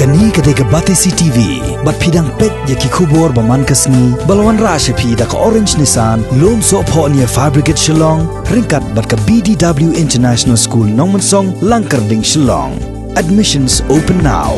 Kani kadega Batesi TV, bat pidang pet yaki kubor baman kasni, balawan rasha pi da ka Orange Nissan, lom so po niya Fabricate Shillong, ringkat bat ka BDW International School Nongmansong, Langkarding Shillong. Admissions open now.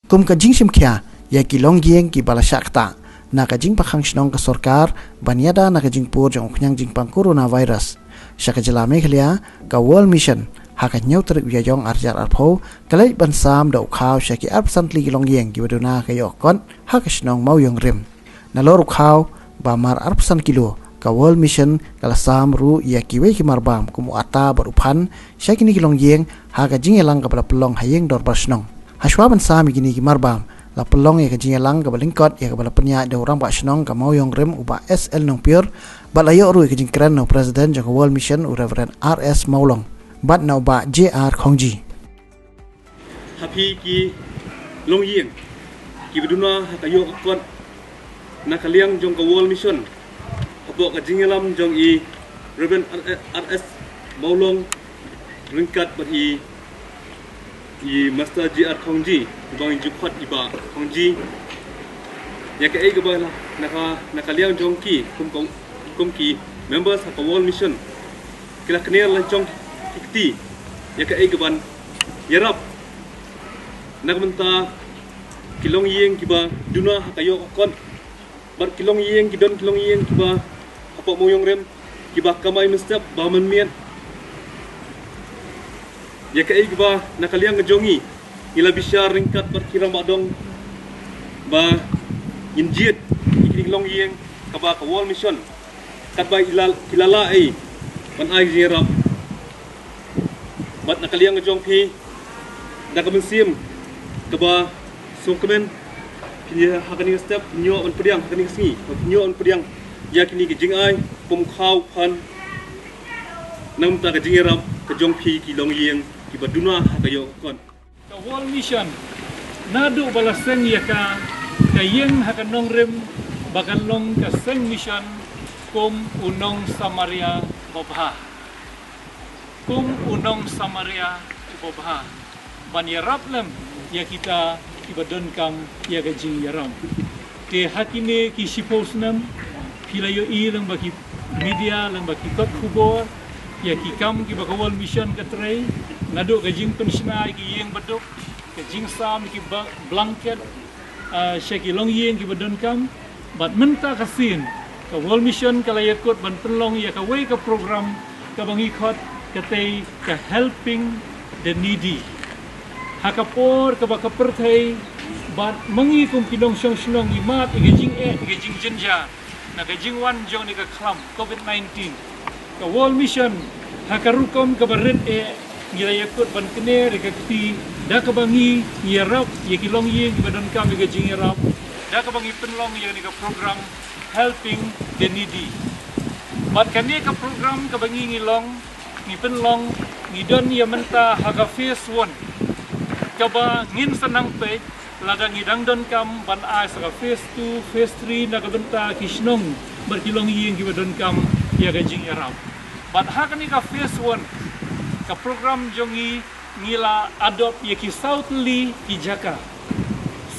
Kum ka jing simkya, yaki longyeng ki balashakta, na ka jing pakhang shnong ka sorkar, banyada na ka jing pur jong knyang jing pang coronavirus. Syaka jela Meghalaya ka World Mission haka nyau terik yong arjar arpo kalai bansam da ukhaw syaki absently longyeng ki baduna ka yokon haka shnong mau yong rim. Nalor ukhaw bamar arpsan kilo ka World Mission kalasam ru yaki we ki marbam kumu ata barupan syaki ni longyeng haka jing elang ka bala pelong hayeng dor barsnong. Haswa bansam gini ki marbam la pelong ya ka jing elang ka balingkot ya ka bala penya da orang ba shnong ka mau yong rim uba SL nong pure balayo ru ka jing kran no president jang World Mission u Reverend RS Maulong bat na ba JR Khongji happy ki longyeng ki beduna hakayo akon nakaliang jong ka World Mission apo ka jingelam jong i Reverend RS Maulong ringkat bat i Master JR Khongji bang jukhat iba Khongji ya ka ai ga la nakaliang jong ki kum ki members of the World Mission kila kenal lan jong kiti ya ka ai gaban yarap nagmenta kilong yeng kiba duna hakayo kon bar kilong yeng kidon kilong yeng kiba apa moyong rem kiba kamay mestap baman mian ya ka ai gaba nakaliang ngajongi ila bisyar ringkat bar kirang badong ba injit kilong yeng kaba ka World Mission kat ba kilala ai man ai yarap bat nakaliang ngajong pi nakabensim kaba sungkemen pinya hakani step nyo on pediang hakani singi nyo on pediang yakini ki jingai pum khaw phan nam ta ka jingerap ka jong pi ki long yeng ki baduna hakayo kon ka World Mission nadu balaseng yaka kayeng hakanong rem bakalong ka seng mission kum unong Samaria bobha kum unong Samaria bobha banyarap lem ya kita ibadon kam ya gajing yaram te hakine ki sipos nam pilayo i lang baki media lang baki kot kubor ya ki kam ki bakawal mission katray nado gajing pensna ki yeng badok gajing sam ki blanket syaki long yeng ki badon kam bat menta kasin ka World Mission kalayakot ban penlong ya ka way ka program ka bangikot katay ka helping the needy hakapor ka baka pertay bat mangi kum pinong syong imat igajing igajing jenja na gajing wan jong ni ka klam COVID-19 ka World Mission hakarukom ka baret gilayakot ban kene rekati da ka bangi yarap yakilong yeng badon kam igajing yarap da ka bangi penlong ya ni ka program helping the needy. Mat kani ka program ka bangi ngilong ni penlong ni don ya menta haga phase 1. Kaba ngin sanang pe ladang idang don kam ban a sa phase 2, phase 3 na ka benta kisnong berkilong yeng ki don kam ya gajing arab. Bat ha kani ka phase 1 ka program jongi ngila adopt ya ki Southly Kijaka.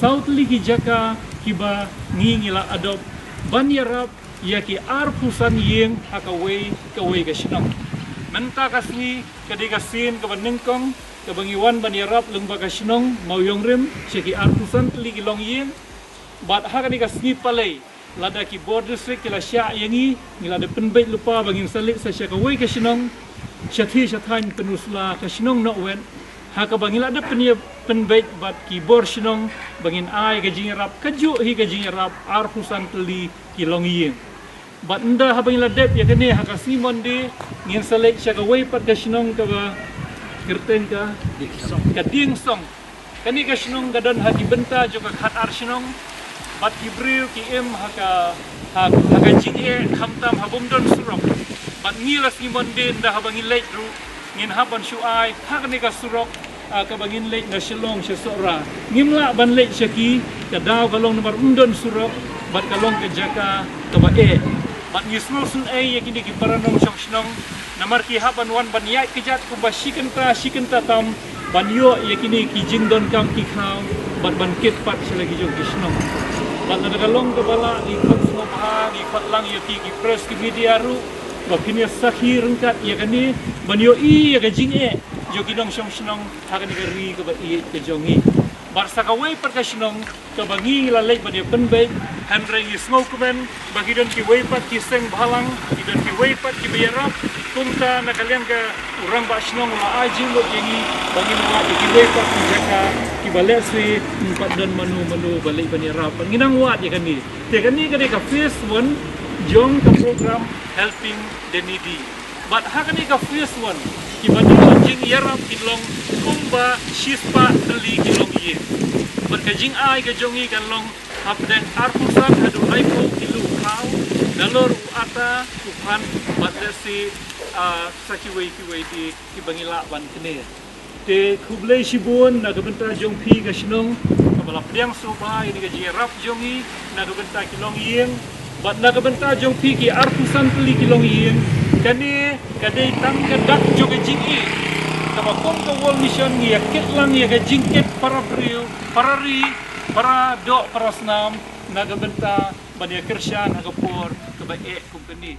Southly Kijaka kiba ngila adopt banyarap yaki arpusan yeng hakaway kaway kasinong menta kasni kadikasin kabanengkong kabangiwan banyarap lengba kasinong mauyong rim syaki arpusan teli long yeng bat hakani kasni palay lada ki border district kila sya yangi ngila de penbait lupa bangin salik sa syakaway kasinong syathi syathain penusla kasinong no wen hakabangila de penbait bat ki bor sinong bangin ai gajing rap kaju hi gajing rap arpusan teli kilong yeng bat nda habangila dep ya kene hakasimon de ngin selek syaka way pat kasinong ka gerten ka ding song kani kasinong gadon haki benta juga khat ar sinong bat kibril ki em haka gajing khamtam habumdon surok bat ngila simon de nda habangin lek ru ngin haban syuai hakani ka surok ka bangin lek na silong siya sora ngimla ban lek syaki kadaw kalong nomor undon surok bat kalong ke jaka kabae bat ngisnul sun ay yakini ki paranong syong namar ki haban wan ban yai kejat ku basikan ta tam banyo yakini ki jingdon kam ki khau bat ban ket pat selagi jong kisno bat nagalong ke bala ikut ngobha ikut lang yaki ki press ki media ru bakini sakhir kat yakani banyo I ya jing jo kinong song hakani gari ke ba I ke jongi barsa ka way per kasnong ka bangi lalay banyo penbe handreng isno kumen bagidon ki way pat ki seng bhalang idon ki way pat ki bayarap kumta nakaliang ka urang ba snong la ajing lo yengi bangi mo ki way pat ki jaka ki balesi pat don manu balay banirap nginang wat ya kani te kani ka phase 1 jong ka program helping the needy but hakani ka phase 1 ki banyo jing yarap kilong kumba shispa tali kilong ye berkajing ai ke jongi kalong hapden arpusan hadu aipo kilu kau dalor uata upan batresi sakiwei di kibangila ban kene te kublai shibun na gabenta jong pi ka shnong kabala priang soba ini ka jirap jongi na gabenta kilong yeng bat na gabenta jong pi ki arpusan tali kilong yeng kane kadai tang kadak joge jingi kama kom ka wall mission ngi yakit lang ya ka jingket para priu para do para snam nagabenta banya kersyan hagapor kabae company